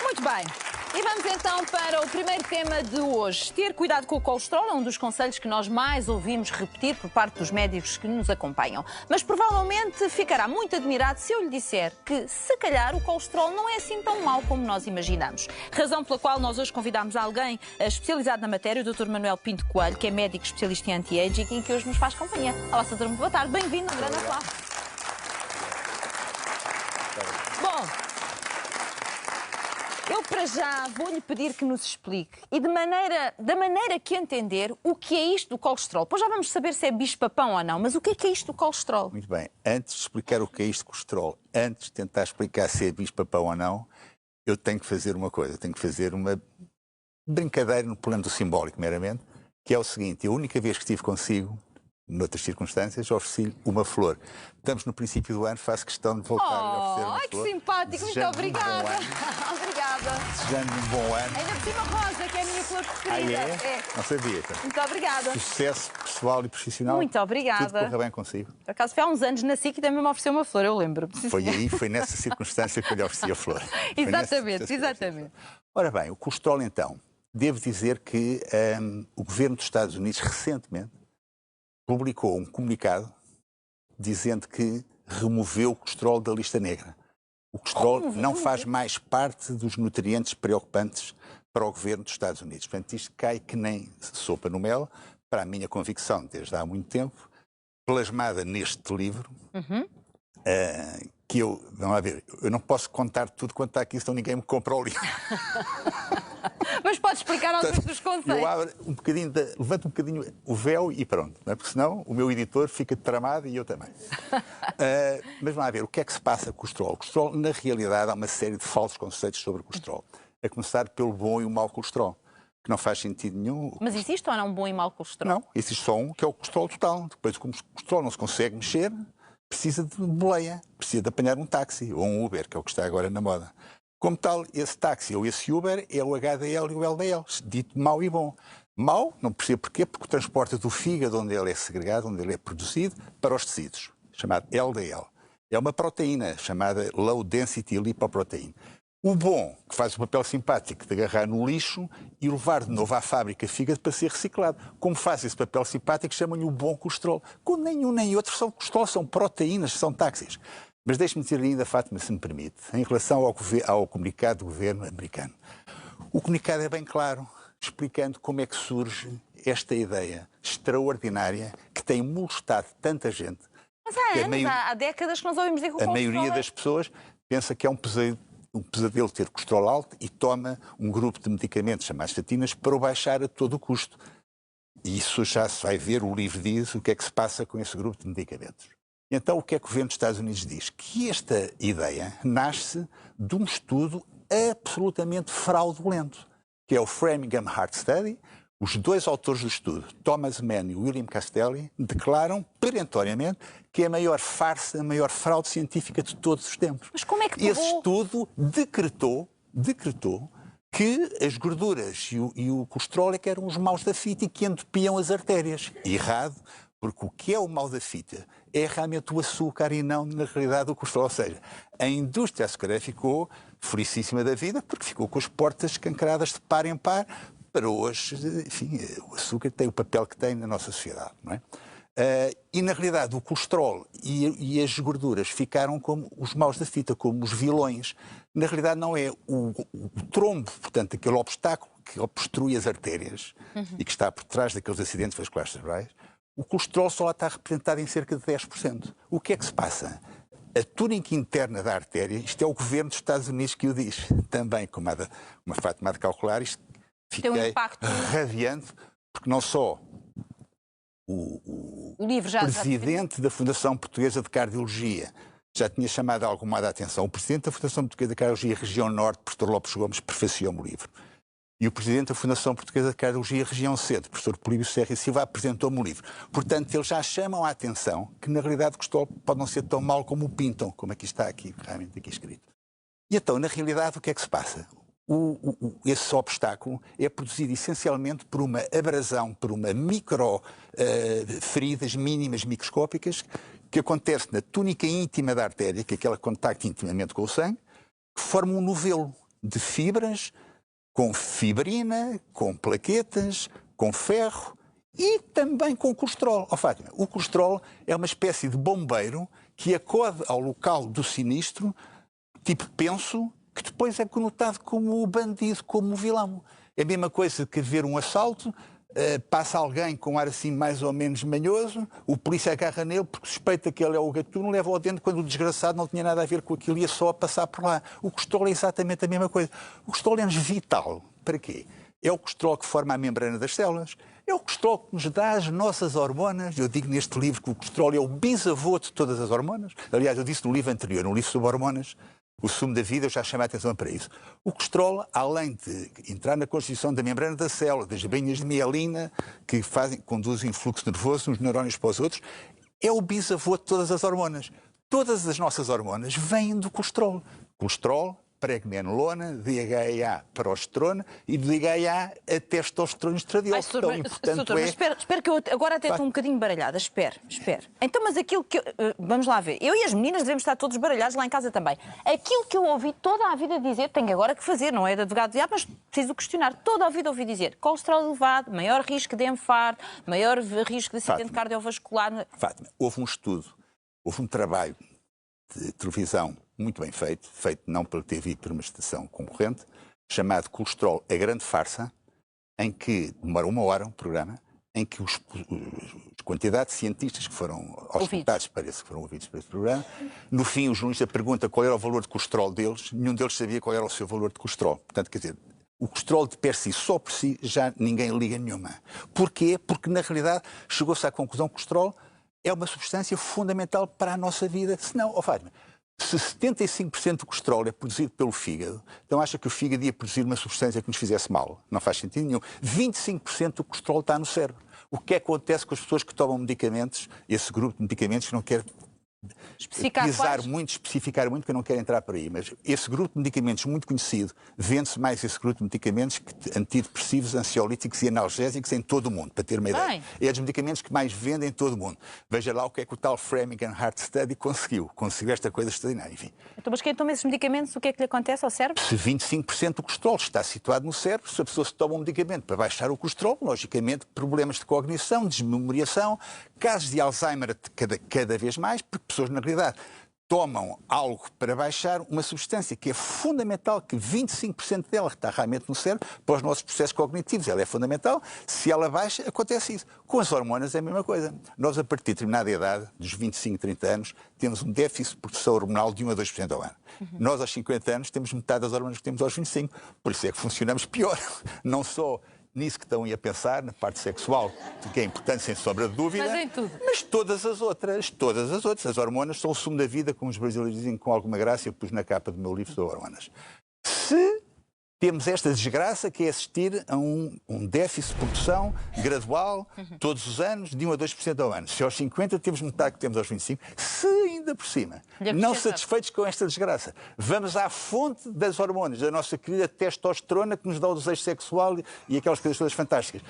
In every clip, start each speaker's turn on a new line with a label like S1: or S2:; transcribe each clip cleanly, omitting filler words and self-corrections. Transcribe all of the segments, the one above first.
S1: Muito bem. E vamos então para o primeiro tema de hoje. Ter cuidado com o colesterol é um dos conselhos que nós mais ouvimos repetir por parte dos médicos que nos acompanham. Mas provavelmente ficará muito admirado se eu lhe disser que, se calhar, o colesterol não é assim tão mau como nós imaginamos. Razão pela qual nós hoje convidámos alguém especializado na matéria, o Dr. Manuel Pinto Coelho, que é médico especialista em anti-aging e que hoje nos faz companhia. Olá, Sr. Boa tarde. Bem-vindo, um grande aplauso. Bom, eu para já vou-lhe pedir que nos explique e da maneira que entender o que é isto do colesterol. Pois já vamos saber se é bicho-papão ou não, mas o que é isto do colesterol?
S2: Muito bem. Antes de explicar o que é isto do colesterol, antes de tentar explicar se é bicho-papão ou não, eu tenho que fazer uma coisa, tenho que fazer uma brincadeira no plano do simbólico, meramente, que é o seguinte: a única vez que estive consigo, noutras circunstâncias, ofereci-lhe uma flor. Estamos no princípio do ano, faço questão de voltar a oferecer uma flor.
S1: Ai, que simpático, muito obrigada. Obrigada.
S2: Desejando-lhe um bom ano.
S1: Ainda por cima rosa, que é a minha flor preferida.
S2: É? Não sabia.
S1: Muito obrigada.
S2: Sucesso pessoal e profissional.
S1: Muito obrigada.
S2: Tudo corra bem consigo.
S1: Por acaso foi há uns anos nasci que também me ofereceu uma flor, eu lembro.
S2: Foi nessa circunstância que eu lhe ofereci a flor.
S1: Exatamente.
S2: Ora bem, o colesterol então, devo dizer que o governo dos Estados Unidos recentemente publicou um comunicado dizendo que removeu o colesterol da lista negra. O colesterol não faz mais parte dos nutrientes preocupantes para o governo dos Estados Unidos. Portanto, isto cai que nem sopa no mel, para a minha convicção desde há muito tempo, plasmada neste livro, que vamos lá ver, eu não posso contar tudo quanto está aqui, senão ninguém me compra o livro.
S1: Mas pode explicar alguns dos conceitos.
S2: Eu abro levanto um bocadinho o véu e pronto, não é? Porque senão o meu editor fica tramado e eu também. Mas vamos lá ver, o que é que se passa com o colesterol? O colesterol, na realidade, há uma série de falsos conceitos sobre o colesterol. A começar pelo bom e o mau colesterol, que não faz sentido nenhum.
S1: Mas existe ou não um bom e mau colesterol?
S2: Não, existe só um, que é o colesterol total. Depois, como o colesterol não se consegue mexer, precisa de boleia, precisa de apanhar um táxi ou um Uber, que é o que está agora na moda. Como tal, esse táxi ou esse Uber é o HDL e o LDL, dito mau e bom. Mau, não percebo porquê, porque transporta do fígado, onde ele é segregado, onde ele é produzido, para os tecidos, chamado LDL. É uma proteína chamada Low Density Lipoprotein. O bom, que faz o papel simpático de agarrar no lixo e levar de novo à fábrica fígado para ser reciclado. Como faz esse papel simpático, chamam-lhe o bom colesterol. Como nenhum nem outro são colesterol, são proteínas, são táxis. Mas deixe-me dizer ainda, Fátima, se me permite, em relação ao comunicado do governo americano. O comunicado é bem claro, explicando como é que surge esta ideia extraordinária que tem molestado tanta gente.
S1: Mas há anos, há décadas que nós ouvimos dizer que o colesterol...
S2: A maioria das pessoas pensa que é um pesadelo ter colesterol alto e toma um grupo de medicamentos chamados estatinas para o baixar a todo o custo. E isso já se vai ver, o livro diz o que é que se passa com esse grupo de medicamentos. Então, o que é que o governo dos Estados Unidos diz? Que esta ideia nasce de um estudo absolutamente fraudulento, que é o Framingham Heart Study. Os dois autores do estudo, Thomas Mann e William Castelli, declaram perentoriamente que é a maior farsa, a maior fraude científica de todos os tempos.
S1: Mas como é que
S2: Esse estudo decretou que as gorduras e o colesterol é que eram os maus da fita e que entupiam as artérias. Errado, porque o que é o mal da fita é realmente o açúcar e não, na realidade, o colesterol. Ou seja, a indústria açucareira ficou felicíssima da vida porque ficou com as portas escancaradas de par em par para hoje, enfim, o açúcar tem o papel que tem na nossa sociedade, não é? E, na realidade, o colesterol e as gorduras ficaram como os maus da fita, como os vilões. Na realidade, não é o trombo, portanto, aquele obstáculo que obstrui as artérias e que está por trás daqueles acidentes vasculares cerebrais. O colesterol só lá está representado em cerca de 10%. O que é que se passa? A túnica interna da artéria, isto é o governo dos Estados Unidos que o diz, também, como uma Fátima de calcular, isto fiquei radiante, porque não só o presidente da Fundação Portuguesa de Cardiologia já tinha chamado alguma da atenção, o presidente da Fundação Portuguesa de Cardiologia Região Norte, professor Lopes Gomes, prefaciou-me o livro. E o presidente da Fundação Portuguesa de Cardiologia Região Centro, professor Políbio Serra e Silva, apresentou-me o livro. Portanto, eles já chamam a atenção que, na realidade, o colesterol pode não ser tão mau como o pintam, como aqui está realmente aqui escrito. E então, na realidade, o que é que se passa? Esse obstáculo é produzido essencialmente por uma abrasão, por uma feridas mínimas microscópicas que acontece na túnica íntima da artéria, que é aquela que contacta intimamente com o sangue, que forma um novelo. de fibras, com fibrina, com plaquetas, com ferro e também com colesterol. Oh, Fátima, o colesterol é uma espécie de bombeiro que acode ao local do sinistro, tipo penso, que depois é conotado como bandido, como vilão. É a mesma coisa que ver um assalto, passa alguém com ar assim mais ou menos manhoso, o polícia agarra nele porque suspeita que ele é o gatuno, leva-o dentro quando o desgraçado não tinha nada a ver com aquilo, ia só a passar por lá. O colesterol é exatamente a mesma coisa. O colesterol é-nos vital. Para quê? É o colesterol que forma a membrana das células, é o colesterol que nos dá as nossas hormonas. Eu digo neste livro que o colesterol é o bisavô de todas as hormonas. Aliás, eu disse no livro anterior, no livro sobre hormonas, O Sumo da Vida, eu já chamei a atenção para isso. O colesterol, além de entrar na constituição da membrana da célula, das bainhas de mielina, que conduzem fluxo nervoso uns neurónios para os outros, é o bisavô de todas as hormonas. Todas as nossas hormonas vêm do colesterol. Colesterol, pregnenolona, DHEA, progesterona e do DHEA a testosterona e estradiol.
S1: Mas espera que eu agora até estou um bocadinho baralhada. Espera. Então, mas aquilo que... vamos lá ver. Eu e as meninas devemos estar todos baralhados lá em casa também. Aquilo que eu ouvi toda a vida dizer, tenho agora que fazer, não é de advogado de diabo, mas preciso questionar. Toda a vida ouvi dizer colesterol elevado, maior risco de infarto, maior risco de acidente cardiovascular.
S2: Fátima, houve um estudo, houve um trabalho de televisão muito bem feito não pela TV, por uma estação concorrente, chamado Colesterol, a Grande Farsa, em que demora 1 hora um programa, em que a quantidade de cientistas que foram auscultados, parece que foram ouvidos para esse programa, no fim o jornalista pergunta qual era o valor de colesterol deles, nenhum deles sabia qual era o seu valor de colesterol. Portanto, quer dizer, o colesterol de per si, só por si, já ninguém liga nenhuma. Porquê? Porque, na realidade, chegou-se à conclusão que o colesterol é uma substância fundamental para a nossa vida. Senão, Fátima, se 75% do colesterol é produzido pelo fígado, então acha que o fígado ia produzir uma substância que nos fizesse mal? Não faz sentido nenhum. 25% do colesterol está no cérebro. O que é que acontece com as pessoas que tomam medicamentos, esse grupo de medicamentos que não quer especificar muito, que eu não quero entrar por aí, mas esse grupo de medicamentos muito conhecido, vende-se mais esse grupo de medicamentos que antidepressivos, ansiolíticos e analgésicos em todo o mundo, para ter uma ideia. É dos medicamentos que mais vendem em todo o mundo. Veja lá o que é que o tal Framingham Heart Study conseguiu esta coisa extraordinária. Enfim.
S1: Então, mas quem toma esses medicamentos, o que é que lhe acontece ao cérebro?
S2: Se 25% do colesterol está situado no cérebro, se a pessoa se toma um medicamento para baixar o colesterol, logicamente problemas de cognição, desmemoriação, casos de Alzheimer cada vez mais, porque pessoas, na realidade, tomam algo para baixar uma substância que é fundamental, que 25% dela está realmente no cérebro para os nossos processos cognitivos. Ela é fundamental. Se ela baixa, acontece isso. Com as hormonas é a mesma coisa. Nós, a partir de determinada idade, dos 25, 30 anos, temos um déficit de produção hormonal de 1 a 2% ao ano. Nós, aos 50 anos, temos metade das hormonas que temos aos 25. Por isso é que funcionamos pior. Não só nisso que estão aí a pensar, na parte sexual, que é importante, sem sombra de dúvida,
S1: mas em tudo.
S2: Mas todas as outras. As hormonas são o sumo da vida, como os brasileiros dizem com alguma graça, eu pus na capa do meu livro sobre hormonas. Se temos esta desgraça que é assistir a um déficit de produção gradual, todos os anos, de 1 a 2% ao ano. Se aos 50 temos metade que temos aos 25, se ainda por cima, não satisfeitos com esta desgraça, vamos à fonte das hormonas, da nossa querida testosterona que nos dá o desejo sexual e aquelas coisas todas fantásticas.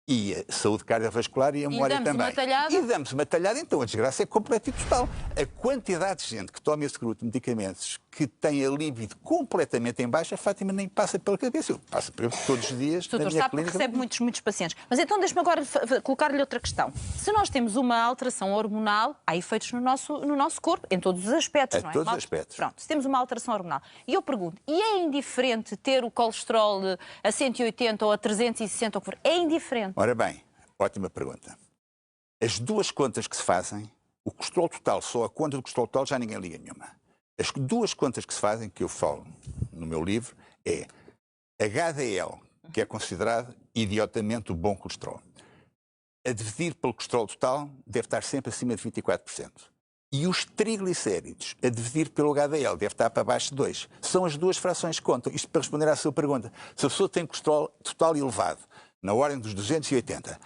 S2: E a saúde cardiovascular e a memória também. E damos uma talhada, então a desgraça é completa e total. A quantidade de gente que toma esse grupo de medicamentos que tem a libido completamente em baixa, a Fátima nem passa pela cabeça. Eu passo por todos os dias na minha clínica.
S1: Recebe muitos pacientes. Mas então deixe-me agora colocar-lhe outra questão. Se nós temos uma alteração hormonal, há efeitos no nosso corpo, em todos os aspectos, não é?
S2: Todos os aspectos.
S1: Pronto, se temos uma alteração hormonal. E eu pergunto, e é indiferente ter o colesterol a 180 ou a 360, ou o que for? É indiferente?
S2: Ora bem, ótima pergunta. As duas contas que se fazem, o colesterol total, só a conta do colesterol total já ninguém liga nenhuma. As duas contas que se fazem, que eu falo no meu livro, é HDL, que é considerado idiotamente o bom colesterol. A dividir pelo colesterol total deve estar sempre acima de 24%. E os triglicéridos, a dividir pelo HDL, deve estar para baixo de 2. São as duas frações que contam. Isto para responder à sua pergunta. Se a pessoa tem colesterol total elevado, na ordem dos 280,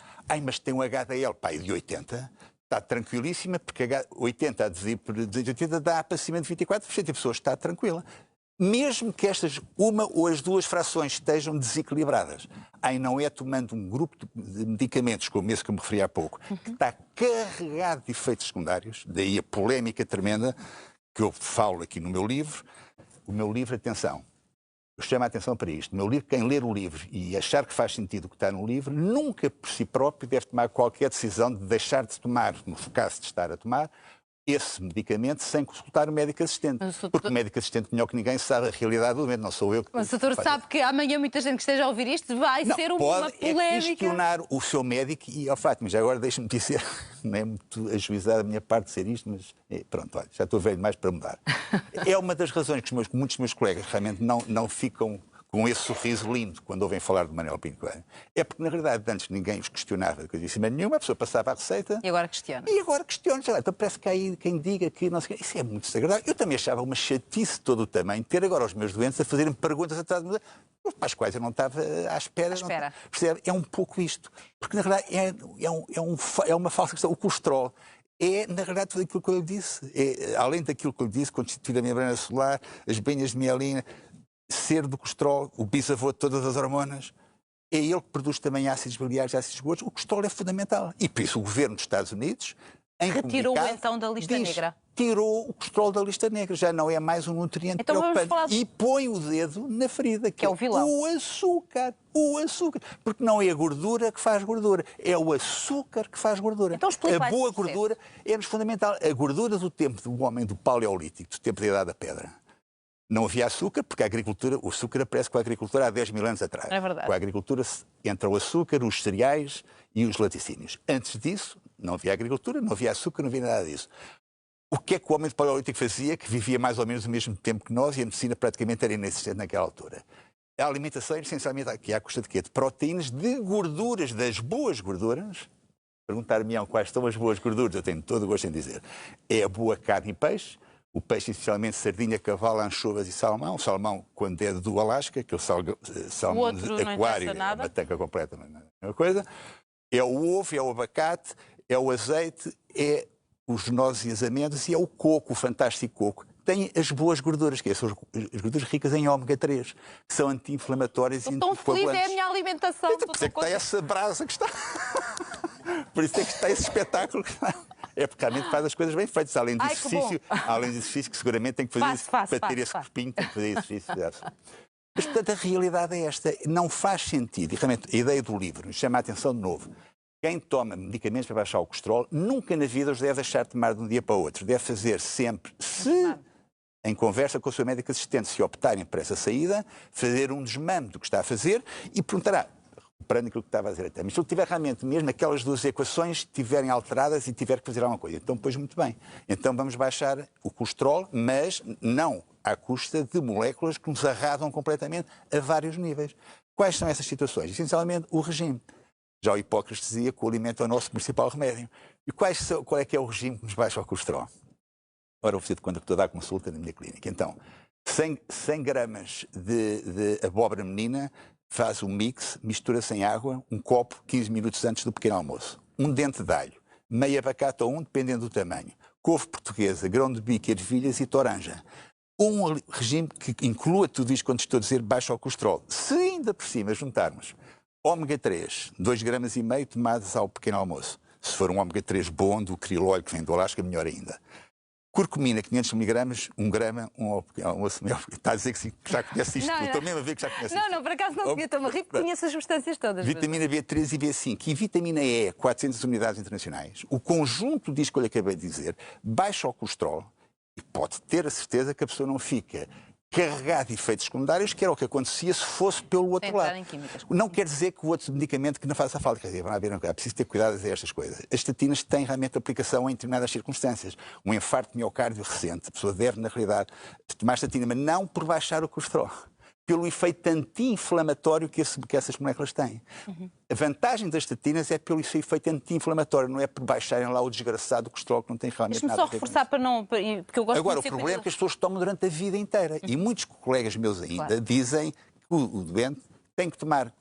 S2: mas tem um HDL de 80, está tranquilíssima, porque 80 a dividir por 280 dá para cima de 24%, e a pessoa está tranquila. Mesmo que estas, uma ou as duas frações estejam desequilibradas, não é tomando um grupo de medicamentos, como esse que eu me referi há pouco, que está carregado de efeitos secundários, daí a polémica tremenda que eu falo aqui no meu livro. O meu livro, atenção, eu chamo a atenção para isto. No meu livro, quem ler o livro e achar que faz sentido o que está no livro, nunca por si próprio deve tomar qualquer decisão de deixar de tomar, no caso de estar a tomar, esse medicamento sem consultar o médico assistente. Porque o médico assistente, melhor que ninguém, sabe a realidade do momento, não sou eu que...
S1: Mas o doutor sabe que amanhã muita gente que esteja a ouvir isto vai ser uma polémica.
S2: É questionar o seu médico e, ao Fátima, já agora deixa-me dizer, não é muito ajuizado a minha parte de ser isto, mas pronto, olha, já estou velho demais para mudar. É uma das razões que muitos dos meus colegas realmente não ficam com esse sorriso lindo quando ouvem falar de Manuel Pinto Coelho. É porque, na realidade, antes ninguém os questionava de coisa nenhuma, a pessoa passava a receita...
S1: E agora questiona.
S2: Então parece que há aí quem diga que não sei o quê. Isso é muito desagradável. Eu também achava uma chatice de todo o tamanho ter agora os meus doentes a fazerem perguntas atrás de mim, para as quais eu não estava à espera. Percebe? É um pouco isto. Porque, na realidade, é uma falsa questão. O colesterol é, na realidade, tudo aquilo que eu lhe disse. Além daquilo que eu lhe disse, constituir a membrana solar, as banhas de mielina... ser do colesterol, o bisavô de todas as hormonas, é ele que produz também ácidos biliares e ácidos gordos. O colesterol é fundamental. E por isso o governo dos Estados Unidos, em
S1: retirou então da lista negra.
S2: Tirou o colesterol da lista negra. Já não é mais um nutriente preocupante. E põe o dedo na ferida, que é o vilão. O açúcar. Porque não é a gordura que faz gordura, é o açúcar que faz gordura.
S1: Então,
S2: a boa gordura é-nos fundamental. A gordura do tempo do homem do Paleolítico, do tempo da Idade da Pedra, não havia açúcar, porque o açúcar aparece com a agricultura há 10 mil anos atrás.
S1: É verdade.
S2: Com a agricultura entra o açúcar, os cereais e os laticínios. Antes disso, não havia agricultura, não havia açúcar, não havia nada disso. O que é que o homem do Paleolítico fazia, que vivia mais ou menos o mesmo tempo que nós, e a medicina praticamente era inexistente naquela altura? A alimentação era essencialmente aqui, à custa de quê? De proteínas, de gorduras, das boas gorduras. Perguntar-me quais são as boas gorduras, eu tenho todo o gosto em dizer. É a boa carne e peixe. O peixe, essencialmente, sardinha, cavalo, anchovas e salmão. O salmão, quando é do Alasca, que é o salmão de aquário, é uma tanca completa, mas não é a mesma coisa. É o ovo, é o abacate, é o azeite, é os nozes e as amêndoas e é o coco, o fantástico coco. Tem as boas gorduras, que são as gorduras ricas em ômega 3, que são anti-inflamatórias e
S1: anticoagulantes. Estou feliz, é a minha alimentação.
S2: Então, por isso é que está essa brasa que está... Por isso é que está esse espetáculo que está... É porque realmente faz as coisas bem feitas, além do exercício que seguramente tem que fazer para ter esse corpinho, tem que fazer exercício. Mas, portanto, a realidade é esta. Não faz sentido. E realmente a ideia do livro nos chama a atenção de novo. Quem toma medicamentos para baixar o colesterol, nunca na vida os deve deixar de tomar de um dia para o outro. Deve fazer sempre, em conversa com o seu médico assistente, se optarem por essa saída, fazer um desmame do que está a fazer e perguntará, reparando aquilo que estava a dizer até, mas se ele tiver realmente mesmo aquelas duas equações estiverem alteradas e tiver que fazer alguma coisa, então pois muito bem. Então vamos baixar o colesterol, mas não à custa de moléculas que nos arradam completamente a vários níveis. Quais são essas situações? Essencialmente o regime. Já o Hipócrates dizia que o alimento é o nosso principal remédio. E qual é que é o regime que nos baixa o colesterol? Ora, eu vou de quando estou a dar consulta na minha clínica. Então, 100 gramas de abóbora menina, faz um mix, mistura sem água, um copo, 15 minutos antes do pequeno almoço. Um dente de alho, meio abacate ou dependendo do tamanho. Couve portuguesa, grão de bico, ervilhas e toranja. Um regime que inclua tudo isto quando estou a dizer baixo ao colesterol. Se ainda por cima juntarmos ômega 3, 2,5 gramas tomados ao pequeno almoço. Se for um ômega 3 bom, do crilóleo que vem do Alasca, melhor ainda. Curcumina, 500 miligramas, 1 grama, está a dizer que já conhece isto. Estou mesmo a ver que já conhece isto.
S1: Não, por acaso não conheço, estou-me a rir porque conheço as substâncias todas.
S2: Vitamina B3 e B5 e vitamina E, 400 unidades internacionais. O conjunto disto que eu lhe acabei de dizer baixa o colesterol e pode ter a certeza que a pessoa não fica carregado de efeitos secundários, que era o que acontecia se fosse pelo outro lado. Não quer dizer que o outro medicamento que não faça falta. Quer dizer, é preciso ter cuidado a estas coisas. As estatinas têm realmente aplicação em determinadas circunstâncias. Um infarto de miocárdio recente, a pessoa deve, na realidade, tomar estatina, mas não por baixar o colesterol, pelo efeito anti-inflamatório que essas moléculas têm. A vantagem das estatinas é pelo seu efeito anti-inflamatório, não é por baixarem lá o desgraçado do colesterol que não tem realmente nada a ver.
S1: Deixa-me só reforçar para não... Porque eu gosto
S2: Agora, o problema é que as pessoas tomam durante a vida inteira. E muitos colegas meus ainda dizem que o doente tem que tomar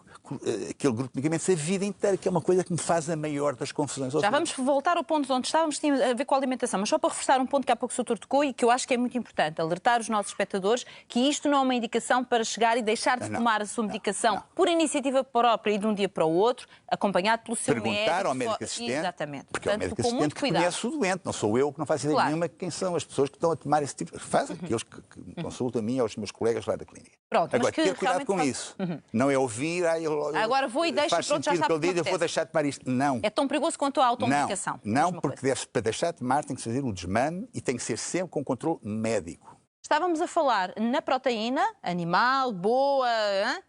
S2: aquele grupo de medicamentos a vida inteira, que é uma coisa que me faz a maior das confusões.
S1: Já vamos voltar ao ponto onde estávamos, tinha a ver com a alimentação, mas só para reforçar um ponto que há pouco o Sr. tocou e que eu acho que é muito importante, alertar os nossos espectadores que isto não é uma indicação para chegar e deixar de tomar a sua medicação por iniciativa própria e de um dia para o outro, acompanhado pelo seu médico.
S2: Perguntar ao médico assistente,
S1: exatamente.
S2: porque é o médico
S1: com
S2: assistente
S1: muito
S2: que
S1: cuidado.
S2: conhece o doente, não sou eu que não faço ideia nenhuma quem são as pessoas que estão a tomar esse tipo de... Fazem, aqueles que me consultam a mim e aos meus colegas lá da clínica.
S1: Pronto,
S2: agora, ter cuidado com isso. Não é ouvir...
S1: Agora vou e deixo,
S2: faz
S1: pronto, já
S2: sentido
S1: está
S2: que ele diz, eu vou deixar de tomar isto. Não.
S1: É tão perigoso quanto a automedicação.
S2: Não, porque para deixar de tomar tem que fazer o desmame e tem que ser sempre com controle médico.
S1: Estávamos a falar na proteína, animal, boa,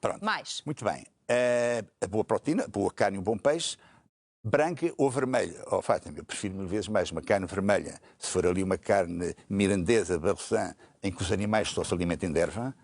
S2: Pronto.
S1: mais.
S2: Muito bem. A boa proteína, boa carne e um bom peixe, branca ou vermelha. Oh, Fátima, eu prefiro mil vezes mais uma carne vermelha. Se for ali uma carne mirandesa, barroçã, em que os animais só se alimentem de erva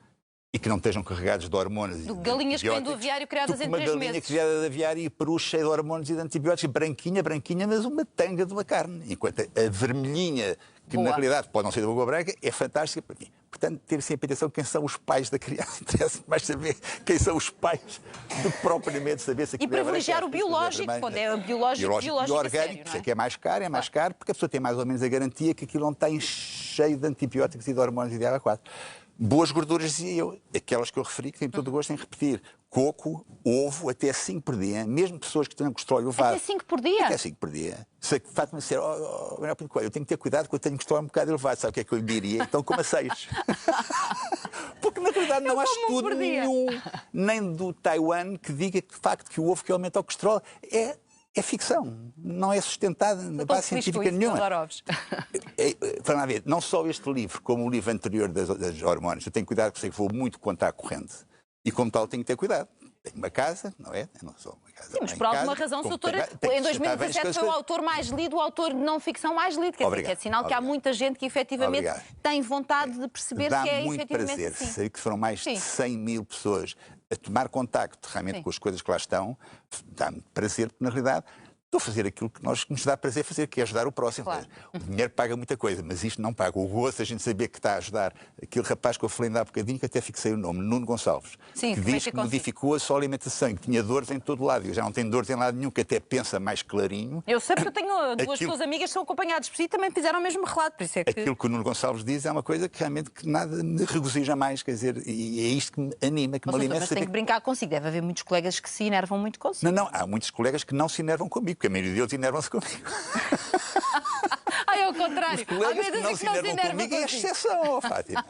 S2: e que não estejam carregados de hormonas.
S1: Galinhas que vêm do aviário criadas em 3 meses.
S2: Uma galinha criada de aviário e peru cheio de hormonas e de antibióticos, branquinha, mas uma tanga de uma carne. Enquanto a vermelhinha, que na realidade pode não ser da boa branca, é fantástica para mim. Portanto, ter sempre atenção quem são os pais da criança. Interessa mais saber quem são os pais do que propriamente saber se aquilo
S1: E privilegiar o biológico, quando é biológico
S2: e orgânico,
S1: sério,
S2: que é mais caro, porque a pessoa tem mais ou menos a garantia que aquilo não está cheio de antibióticos e de hormonas e de água. Boas gorduras, dizia eu, aquelas que eu referi, que têm todo o gosto em repetir. Coco, ovo, até 5 por dia. Mesmo pessoas que têm colesterol elevado.
S1: Até 5 por dia?
S2: Até 5 por dia. Se Fátima disser, eu tenho que ter cuidado porque eu tenho colesterol um bocado elevado. Sabe o que é que eu lhe diria? Então coma 6. Porque na realidade não há estudo nenhum, nem do Taiwan, que diga que de facto que o ovo que aumenta o colesterol é ficção, não é sustentada na base científica nenhuma. Para lá ver, não só este livro, como o livro anterior das hormonas, eu tenho cuidado, porque sei que vou muito contra a corrente. E como tal tenho que ter cuidado. Tenho uma casa, não é? Eu não sou uma casa.
S1: Sim, mas por alguma razão, o doutor, em 2017 foi o autor mais lido, o autor de não ficção mais lido. Quer dizer, que é sinal que há muita gente que efetivamente tem vontade de perceber se é efetivamente
S2: assim. Dá muito prazer. Sei que foram mais de 100 mil pessoas a tomar contacto realmente com as coisas que lá estão. Dá-me prazer, porque na realidade estou a fazer aquilo que nos dá prazer fazer, que é ajudar o próximo.
S1: Claro.
S2: O dinheiro paga muita coisa, mas isto não paga. O gosto, a gente saber que está a ajudar aquele rapaz que eu falei ainda há bocadinho, que até fixei o nome, Nuno Gonçalves, que diz que modificou a sua alimentação e que tinha dores em todo lado. Eu já não tenho dores em lado nenhum, que até pensa mais clarinho.
S1: Eu sei porque eu tenho duas pessoas amigas que são acompanhadas por si e também fizeram o mesmo relato. Por isso é que...
S2: Aquilo que o Nuno Gonçalves diz é uma coisa que realmente que nada me regozija mais, quer dizer, e é isto que me anima, que me alimenta.
S1: Mas tenho que brincar consigo, deve haver muitos colegas que se enervam muito consigo.
S2: Não, há muitos colegas que não se enervam comigo, porque a maioria deles enervam comigo.
S1: É o contrário.
S2: Os colegas que não se enervam comigo é exceção, Fátima.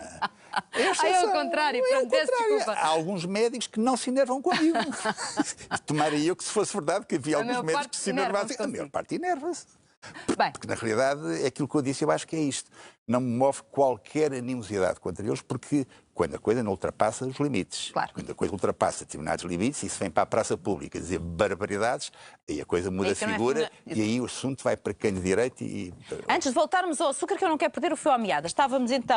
S1: É o contrário, desculpa.
S2: Há alguns médicos que não se enervam comigo. Tomaria eu que se fosse verdade que havia alguns médicos que se enervavam. A maior parte enerva-se. Porque na realidade é aquilo que eu disse, eu acho que é isto. Não me move qualquer animosidade contra eles, porque quando a coisa não ultrapassa os limites, quando a coisa ultrapassa determinados limites, e se vem para a praça pública dizer barbaridades, aí a coisa muda a figura e aí o assunto vai para quem de direito e...
S1: Antes de voltarmos ao açúcar, que eu não quero perder o fio à meada,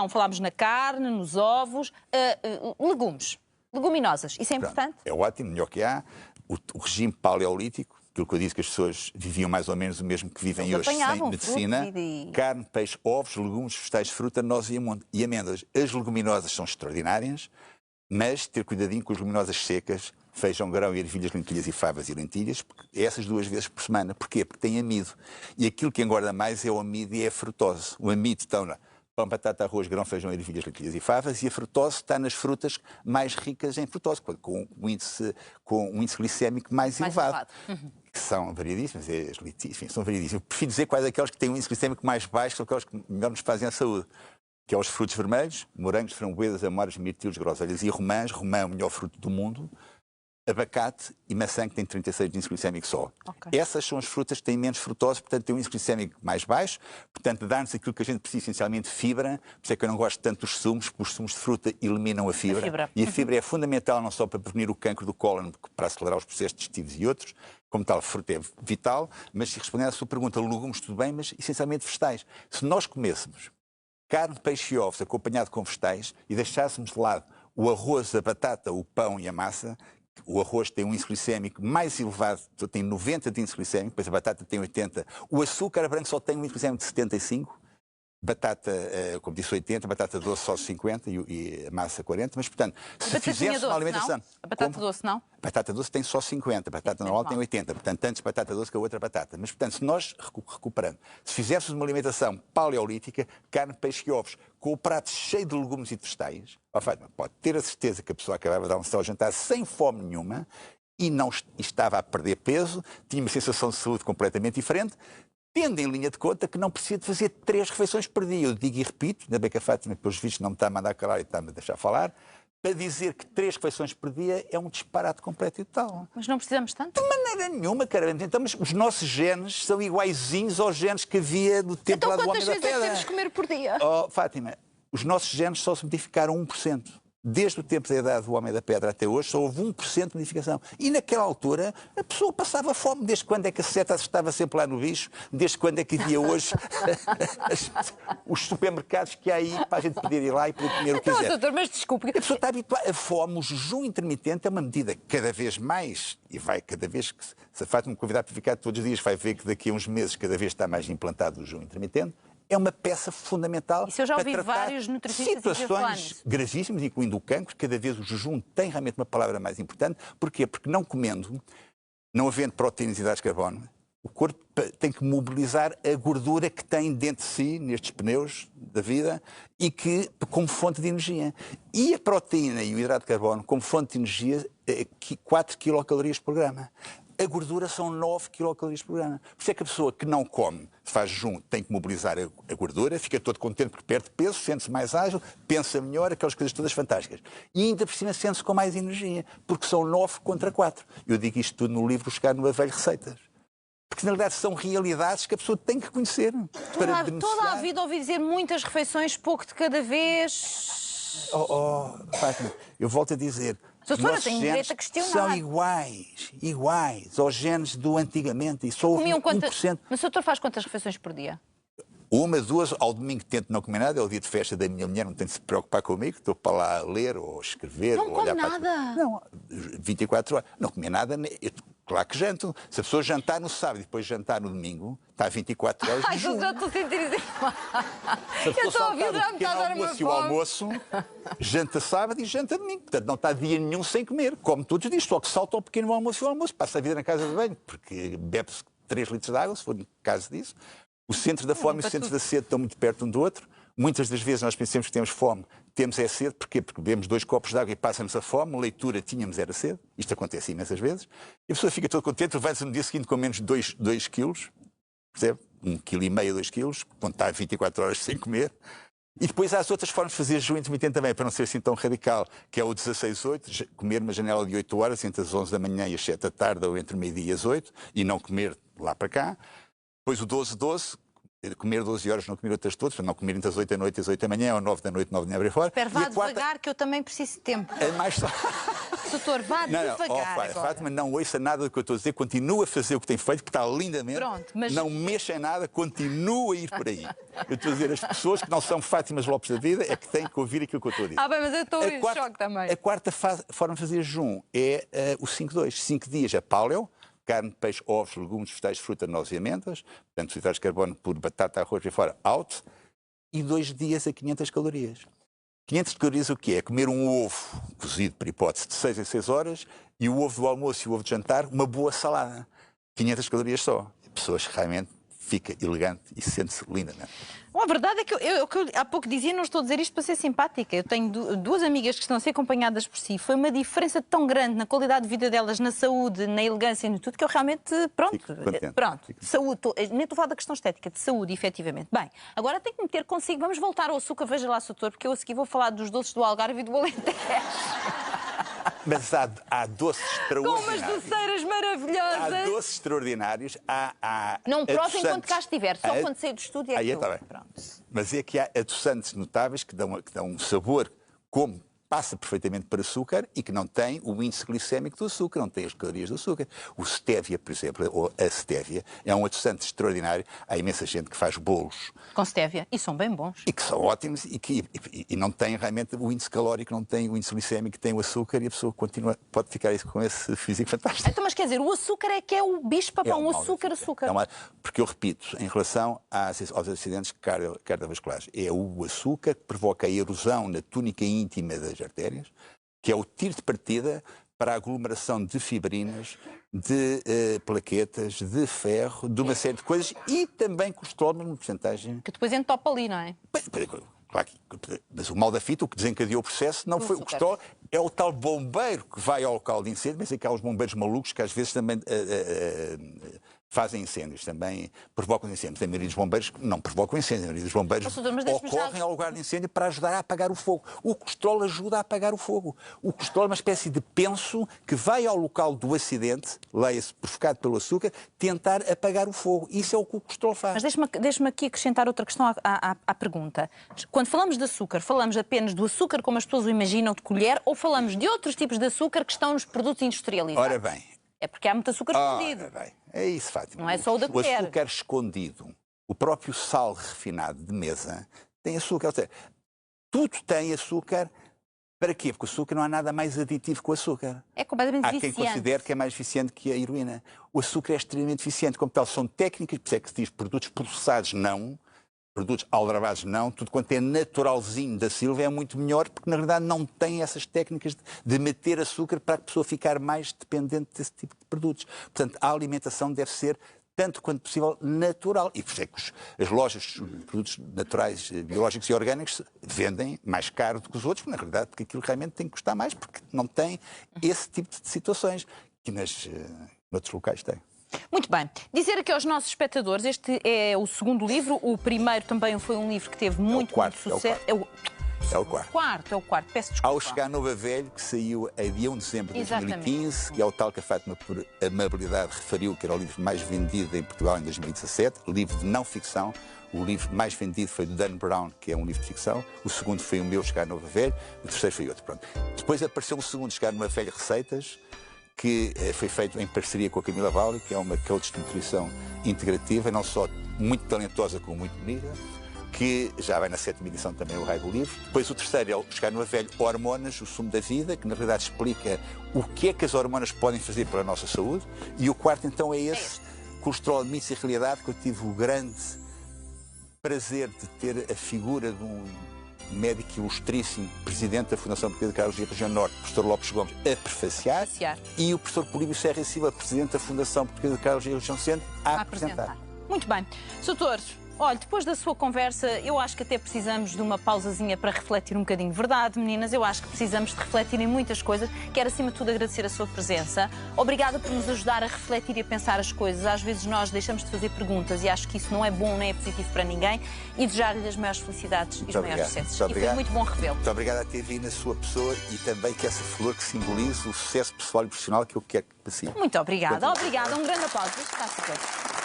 S1: falámos na carne, nos ovos, legumes, leguminosas, isso é importante?
S2: É ótimo, melhor que há. O regime paleolítico, aquilo que eu disse que as pessoas viviam mais ou menos o mesmo que vivem hoje sem medicina, carne, peixe, ovos, legumes, vegetais, fruta, nozes e amêndoas. As leguminosas são extraordinárias, mas ter cuidadinho com as leguminosas secas, feijão, grão, ervilhas, lentilhas e favas e lentilhas, porque essas 2 vezes por semana. Porquê? Porque tem amido. E aquilo que engorda mais é o amido e é a frutose. O amido está pão, batata, arroz, grão, feijão, ervilhas, lentilhas e favas, e a frutose está nas frutas mais ricas em frutose, com um índice glicémico mais elevado. Que são variadíssimas, enfim, são variadíssimas. Eu prefiro dizer quais aqueles que têm um índice glicémico mais baixo, são aqueles que melhor nos fazem a saúde. Que é os frutos vermelhos, morangos, framboesas, amoras, mirtilos, groselhas e romãs. Romã é o melhor fruto do mundo. Abacate e maçã, que tem 36 de índice glicémico só. Essas são as frutas que têm menos frutose, portanto têm um índice glicémico mais baixo, portanto dá-nos aquilo que a gente precisa, essencialmente fibra. Por isso é que eu não gosto tanto dos sumos, porque os sumos de fruta eliminam a fibra. E a fibra é fundamental não só para prevenir o cancro do cólon, para acelerar os processos digestivos e outros, como tal, a fruta é vital, mas se responder à sua pergunta, legumes tudo bem, mas essencialmente vegetais. Se nós comêssemos carne, peixe e ovos acompanhado com vegetais e deixássemos de lado o arroz, a batata, o pão e a massa, o arroz tem um índice glicémico mais elevado, tem 90 de índice glicémico, depois a batata tem 80. O açúcar branco só tem um índice glicémico de 75. batata, como disse, 80, batata doce só 50 e a massa 40, mas, portanto, se fizermos uma alimentação...
S1: A batata doce, não?
S2: A batata doce tem só 50, a batata normal tem 80, portanto, antes batata doce que a outra batata. Mas, portanto, se nós recuperamos, se fizéssemos uma alimentação paleolítica, carne, peixe e ovos, com o prato cheio de legumes e vegetais, pode ter a certeza que a pessoa acabava de almoçar ou jantar sem fome nenhuma e não estava a perder peso, tinha uma sensação de saúde completamente diferente, tendo em linha de conta que não precisa de fazer 3 refeições por dia. Eu digo e repito, ainda bem que a Fátima, pelos vistos, não me está a mandar calar e está-me a deixar falar, para dizer que 3 refeições por dia é um disparate completo e total.
S1: Mas não precisamos tanto?
S2: De maneira nenhuma, caramba. Então, mas os nossos genes são iguaizinhos aos genes que havia no tempo lá do Homem da Pedra.
S1: Então quantas vezes é que temos que comer por dia?
S2: Oh, Fátima, os nossos genes só se modificaram 1%. Desde o tempo da idade do Homem da Pedra até hoje, só houve 1% de modificação. E naquela altura, a pessoa passava fome. Desde quando é que a seta estava sempre lá no bicho? Desde quando é que havia hoje os supermercados que há aí para a gente poder ir lá e poder comer o que quiser?
S1: Doutor, mas desculpe.
S2: A pessoa está habituada. A fome, o jejum intermitente é uma medida cada vez mais, e vai cada vez que se a Fátima me convidar para ficar todos os dias, vai ver que daqui a uns meses cada vez está mais implantado o jejum intermitente. É uma peça fundamental.
S1: Isso eu já ouvi
S2: para tratar
S1: vários nutricionistas
S2: situações gravíssimas, incluindo o cancro. Cada vez o jejum tem realmente uma palavra mais importante. Porquê? Porque não comendo, não havendo proteínas e hidratos de carbono, o corpo tem que mobilizar a gordura que tem dentro de si, nestes pneus da vida, e que como fonte de energia. E a proteína e o hidrato de carbono como fonte de energia, 4 quilocalorias por grama. A gordura são 9 quilocalorias por grama. Por isso é que a pessoa que não come, faz jejum, tem que mobilizar a gordura, fica todo contente porque perde peso, sente-se mais ágil, pensa melhor, aquelas coisas todas fantásticas. E ainda por cima sente-se com mais energia, porque são 9 contra 4. Eu digo isto tudo no livro Buscar no Avelho Receitas. Porque, na realidade, são realidades que a pessoa tem que conhecer.
S1: Toda a vida ouvi dizer muitas refeições, pouco de cada vez.
S2: Fátima, eu volto a dizer...
S1: Doutora, tenho direito a questionar.
S2: São iguais aos genes do antigamente. E só houve 1%.
S1: Mas o doutor faz quantas refeições por dia?
S2: 1, 2, ao domingo tento não comer nada, é o dia de festa da minha mulher, não tem de se preocupar comigo, estou para lá ler ou escrever.
S1: Não
S2: ou olhar
S1: come nada?
S2: Não, 24 horas. Não comer nada, claro que janto. Se a pessoa jantar no sábado e depois jantar no domingo, está 24 horas de
S1: Ai,
S2: jejum.
S1: já estou a sentir isso.
S2: Eu
S1: estou a ouvir, já me está a dar uma fome.
S2: O almoço, janta sábado e janta domingo. Portanto, não está dia nenhum sem comer. Come todos os dias, só que salta ao pequeno almoço e o almoço. Passa a vida na casa de banho, porque bebe-se 3 litros de água, se for no caso disso. O centro da fome e o centro da sede estão muito perto um do outro. Muitas das vezes nós pensamos que temos fome, temos é sede. Porquê? Porque bebemos 2 copos de água e passa-nos a fome. Leitura, tínhamos era sede. Isto acontece imensas vezes. E a pessoa fica toda contente, levanta-se no dia seguinte com menos 2 quilos. Percebe? 1,5 kg, 2 quilos, quando está 24 horas sem comer. E depois há as outras formas de fazer jejum intermitente também, para não ser assim tão radical, que é o 16-8, comer uma janela de 8 horas, entre as 11 da manhã e as 7 da tarde, ou entre meio-dia e as 8, e não comer lá para cá. Depois o 12-12, comer 12 horas, não comer outras todas, para não comer entre as 8 da noite e as 8 da manhã, ou 9 da noite, 9 da manhã, fora.
S1: Espera, vá devagar, que eu também preciso de tempo.
S2: É mais só...
S1: Doutor, vá devagar.
S2: Fátima, não ouça nada do que eu estou a dizer, continua a fazer o que tem feito, porque está lindamente.
S1: Pronto, mas...
S2: Não mexa em nada, continua a ir por aí. Eu estou a dizer, as pessoas que não são Fátimas Lopes da vida é que têm que ouvir aquilo que eu estou a dizer.
S1: Bem, mas eu estou em choque também.
S2: A quarta forma de fazer jejum é o 5-2. 5 dias é paleo, carne, peixe, ovos, legumes, vegetais, fruta, nozes e amêndoas, portanto, os hidratos de carbono por batata, arroz e fora, out, e 2 dias a 500 calorias. 500 calorias o quê? É comer um ovo cozido, por hipótese, de 6 a 6 horas, e o ovo do almoço e o ovo de jantar, uma boa salada. 500 calorias só. A pessoa realmente fica elegante e sente-se lindamente.
S1: Bom, a verdade é que eu há pouco dizia, não estou a dizer isto para ser simpática. Eu tenho 2 amigas que estão a ser acompanhadas por si. Foi uma diferença tão grande na qualidade de vida delas, na saúde, na elegância e no tudo, que eu realmente, pronto. Saúde, nem estou a falar da questão estética, de saúde, efetivamente. Bem, agora tenho que meter consigo, vamos voltar ao açúcar, veja lá, doutor, porque eu a seguir vou falar dos doces do Algarve e do Alentejo.
S2: Mas há doces extraordinários.
S1: Com umas doceiras maravilhosas.
S2: Há doces extraordinários.
S1: Não prove enquanto cá estiver, só quando sair do estúdio é que
S2: Mas é que há adoçantes notáveis que dão um sabor como passa perfeitamente para açúcar e que não tem o índice glicémico do açúcar, não tem as calorias do açúcar. O stevia, por exemplo, ou a stevia, é um adoçante extraordinário. Há imensa gente que faz bolos
S1: com stevia, e são bem bons.
S2: E que são ótimos e não tem realmente o índice calórico, não tem o índice glicémico, que tem o açúcar e a pessoa pode ficar com esse físico fantástico.
S1: Então, mas quer dizer, o açúcar é que é o bicho-papão, o açúcar.
S2: Porque eu repito, em relação aos acidentes cardiovasculares, é o açúcar que provoca a erosão na túnica íntima das artérias, que é o tiro de partida para a aglomeração de fibrinas, de plaquetas, de ferro, de uma série de coisas e também colesterol, numa porcentagem...
S1: Que depois entopa ali, não é?
S2: Claro, mas o mal da fita, o que desencadeou o processo, não foi o colesterol, é o tal bombeiro que vai ao local de incêndio, mas é que há os bombeiros malucos que às vezes também fazem incêndios, também provocam incêndios. A maioria dos bombeiros não provocam incêndios, a maioria dos bombeiros ocorrem ao lugar de incêndio para ajudar a apagar o fogo. O colesterol ajuda a apagar o fogo. O colesterol é uma espécie de penso que vai ao local do acidente, leia-se, provocado pelo açúcar, tentar apagar o fogo. Isso é o que o colesterol faz.
S1: Mas deixe-me aqui acrescentar outra questão à pergunta. Quando falamos de açúcar, falamos apenas do açúcar como as pessoas o imaginam de colher ou falamos de outros tipos de açúcar que estão nos produtos industrializados?
S2: Ora bem.
S1: É porque há muito açúcar escondido.
S2: Ora bem. É isso, Fátima.
S1: Não é só o da colher.
S2: O açúcar escondido, o próprio sal refinado de mesa, tem açúcar. Ou seja, tudo tem açúcar. Para quê? Porque o açúcar não há nada mais aditivo que o açúcar.
S1: É completamente
S2: viciante. Há quem considere que é mais eficiente que a heroína. O açúcar é extremamente eficiente. Como tal, são técnicas, por isso é que se diz produtos processados não, produtos aldrabados não, tudo quanto é naturalzinho da Silva é muito melhor, porque na verdade não tem essas técnicas de meter açúcar para a pessoa ficar mais dependente desse tipo de produtos. Portanto, a alimentação deve ser, tanto quanto possível, natural. E por isso é que as lojas de produtos naturais, biológicos e orgânicos vendem mais caro do que os outros, porque na realidade porque aquilo realmente tem que custar mais, porque não tem esse tipo de situações que noutros locais tem.
S1: Muito bem. Dizer aqui aos nossos espectadores, este é o segundo livro, o primeiro também foi um livro que teve muito sucesso.
S2: É o quarto.
S1: É o quarto. Peço desculpa.
S2: Ao Chegar Novo a Velho, que saiu a dia 1 de dezembro de 2015, que é o tal que a Fátima, por amabilidade, referiu que era o livro mais vendido em Portugal em 2017, livro de não ficção. O livro mais vendido foi do Dan Brown, que é um livro de ficção. O segundo foi o meu, Chegar Novo a Velho. O terceiro foi outro. Pronto. Depois apareceu o segundo, Chegar Novo a Velho, Receitas, que foi feito em parceria com a Camila Valli, que é uma coach de nutrição integrativa, não só muito talentosa, como muito bonita, que já vai na 7ª edição também o Raio do Livro. Depois o terceiro é o Chegar Novo a Velho, Hormonas, o Sumo da Vida, que na realidade explica o que é que as hormonas podem fazer para a nossa saúde. E o quarto então é esse, Colesterol, Mitos e Realidade, que eu tive o grande prazer de ter a figura de um médico ilustríssimo, presidente da Fundação Portuguesa de Cardiologia Região Norte, o professor Lopes Gomes, a prefaciar, e o professor Políbio Serra e Silva, presidente da Fundação Portuguesa de Cardiologia Região Centro, a apresentar.
S1: Muito bem. Doutor, olha, depois da sua conversa, eu acho que até precisamos de uma pausazinha para refletir um bocadinho. Verdade, meninas? Eu acho que precisamos de refletir em muitas coisas. Quero, acima de tudo, agradecer a sua presença. Obrigada por nos ajudar a refletir e a pensar as coisas. Às vezes nós deixamos de fazer perguntas e acho que isso não é bom, nem é positivo para ninguém. E desejar-lhe as maiores felicidades e os maiores sucessos. E foi muito bom revê-lo.
S2: Muito obrigado a ter vindo na sua pessoa e também que essa flor que simboliza o sucesso pessoal e profissional que eu quero para si.
S1: Muito obrigada. Obrigada. Um grande aplauso. Está-se bem.